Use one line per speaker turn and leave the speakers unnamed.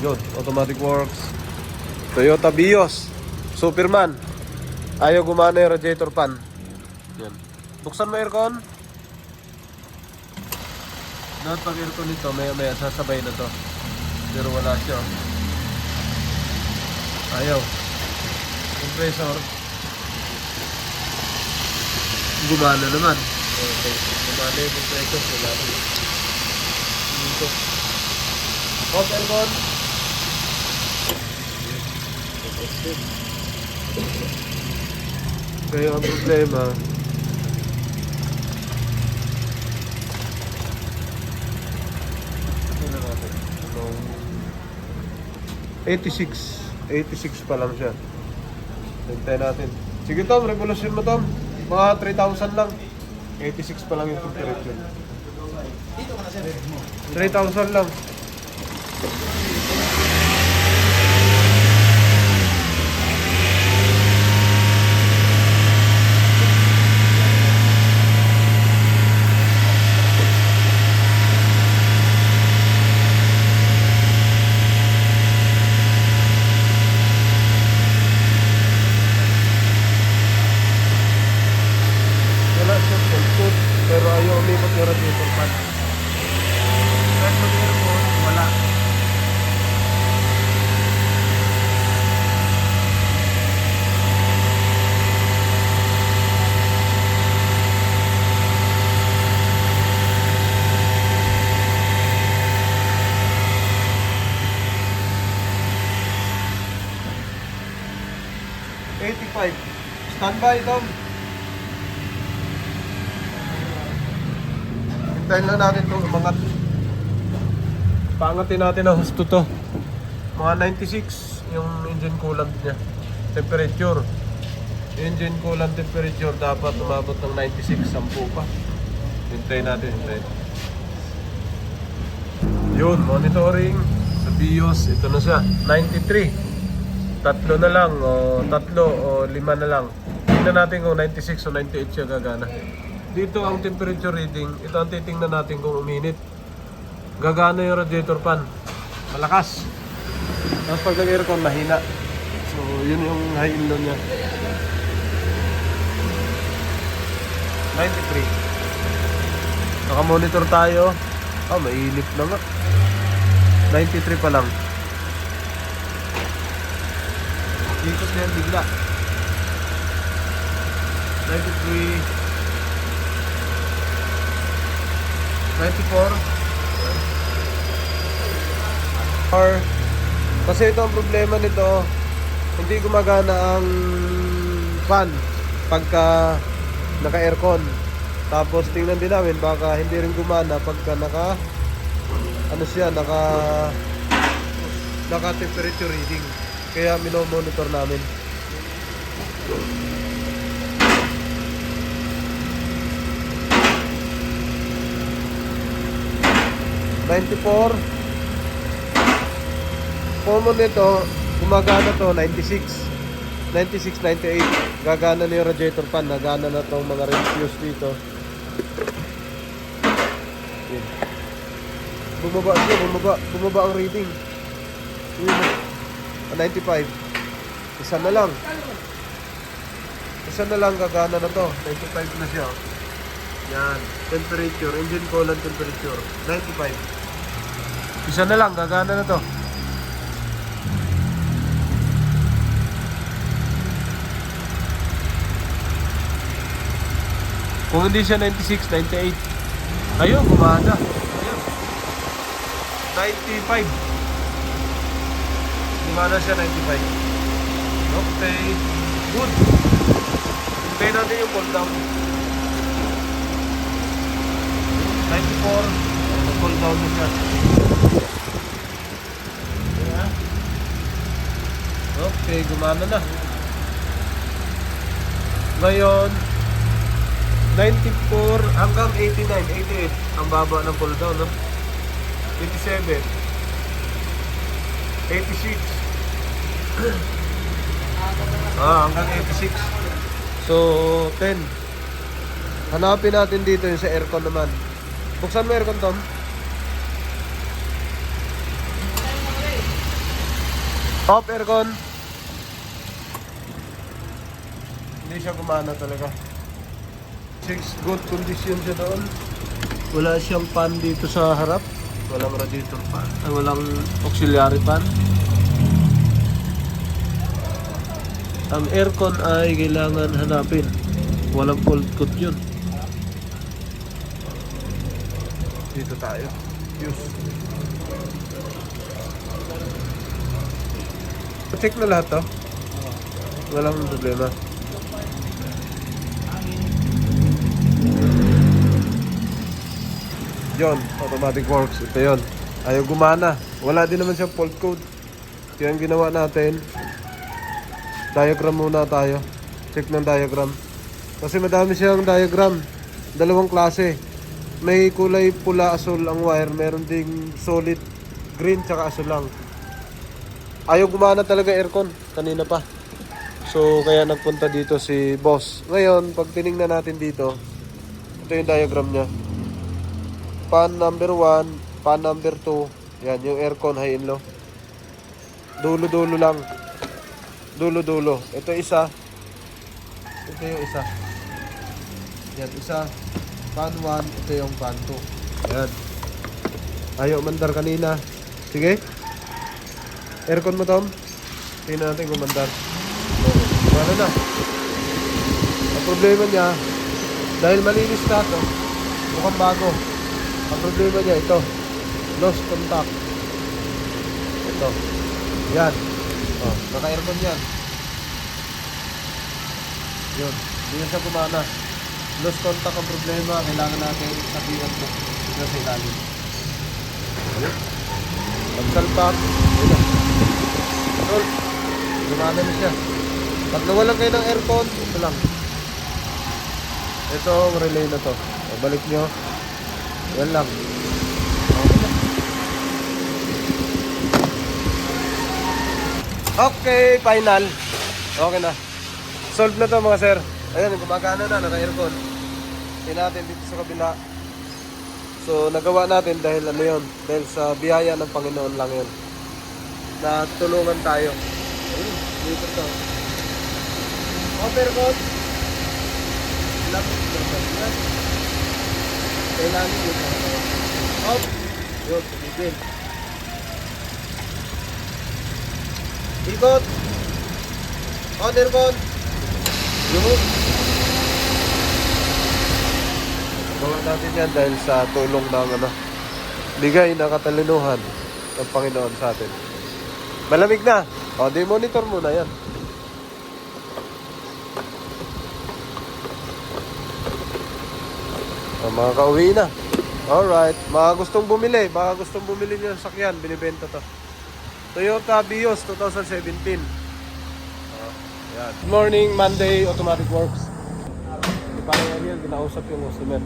Yun, automatic works. Toyota Vios. Superman. Ayaw gumana yung radiator fan. Yan. Buksan mo aircon. Dapat pag aircon nito, maya sasabay na to. Pero wala siya. Ayaw. Compressor. Gumana naman. Okay. Gumana yung compressor. Wala dito. Off aircon. Kaya ang problema, ano natin? 86 pa lang siya. Hintay natin. Sige Tom, revolution mo Tom. Mga 3,000 lang. 86 pa lang yung temperature. 3,000 lang. Pero ayaw umikot yung radiator fan. Kahit mag-aircon, wala. Standby, Tom. Hintayin lang natin itong umangat. Paangatin natin ang husto to. Mga 96 yung engine coolant niya. Temperature. Engine coolant temperature dapat umabot ng 96, 10 pa. Hintayin natin, hintayin. Yun, monitoring sa BIOS, ito na siya, 93. Tatlo na lang, o tatlo o 5 na lang. Tingnan natin kung 96 o 98 siya gagana. Dito ang temperature reading, ito ang titingnan natin kung uminit. Gagana yung radiator fan. Malakas. Tapos pag nag-aircon, mahina. So, yun yung high and low niya. 93. Naka-monitor tayo. Ah, mainit na nga. 93 pa lang. Ikot na yan bigla. 93. 94. Or, kasi ito ang problema nito, hindi gumagana ang fan pagka naka-aircon. Tapos tingnan din namin baka hindi rin gumana pagka naka temperature reading. Kaya mino-monitor namin. Common nito, gumagana to 96, 98. Gagana na yung radiator fan, nagana na tong mga fuse dito. Bumaba ang reading. 95. Isa na lang gagana na to. 95 na siya. Yan, temperature, engine coolant temperature 95. Isa na lang gagana na to. Kung hindi siya 96, 98. Ayun, gumana. Ayun. 95. Gumana siya 95. Okay. Good. Hintayin natin yung cool down. 94. Cool down na siya. Okay, gumana na. Ngayon 94 hanggang 89, 88 ang baba ng cool down, no? 87, 86. Hanggang 86. So 10. Hanapin natin dito yung sa aircon naman. Buksan mo aircon, Tom. Off aircon. Hindi siya gumana talaga. Good condition siya doon. Wala siyang fan dito sa harap. Walang radiator fan. Ay, walang auxiliary fan. Ang aircon ay kailangan hanapin. Walang fault code yun. Dito tayo. Use. Check na lahat to. Walang problema. Yon, automatic works. Ito yon. Ayaw gumana. Wala din naman siyang fault code. Kaya ang ginawa natin, diagram muna tayo. Check ng diagram. Kasi madami siyang diagram. Dalawang klase. May kulay pula, asul ang wire. Meron ding solid green tsaka asul lang. Ayaw gumana talaga aircon. Kanina pa. So kaya nagpunta dito si boss. Ngayon, pag tinignan natin dito, ito yung diagram niya. Pan number 1, pan number 2. Yan, yung aircon high and low. Dulo-dulo lang. Dulo-dulo. Ito isa. Ito yung isa. Yan, isa. Pan 1, ito yung pan 2. Yan. Ayaw mandar kanina. Sige. Aircon mo, Tom. Tingnan natin kung mandar. Okay. Ano na? Ang problema niya, dahil malinis na ito, mukhang bago. Ang problema niya, ito. Lost contact. Ito. Yan. Oh, naka-aircon yan. Yun. Hindi na siya gumana. Lost contact ang problema. Kailangan natin sabihan mo. Ito sa ilalim. Pagsalpak. Yun na. Ito. Gumana na siya. Pag nawalan kayo ng aircon, ito lang. Ito ang relay na to. O, balik nyo. Yan lang. Okay, final. Okay na. Solve na to mga sir. Ayan, gumagana na, naka-aircon. Tingnan natin dito sa kabila. So, nagawa natin dahil ano yun? Dahil sa biyaya ng Panginoon lang yun. Na tulungan tayo. Ayun, dito to. Aircon. Kailangan dito. Off. Yun, tumigil. Ikot. On aircon. Yun. Gawa natin yan dahil sa tulong ng bigay na katalinuhan ng Panginoon sa atin. Malamig na. O, di monitor muna yan. O, mga kauwi na. Alright. Mga gustong bumili. Baka gustong bumili nyo ng sakyan. Binibenta to. Toyota Vios 2017. Yan. Good morning, Monday, Automatic Works. Parang Ariel, ginausap yung customer.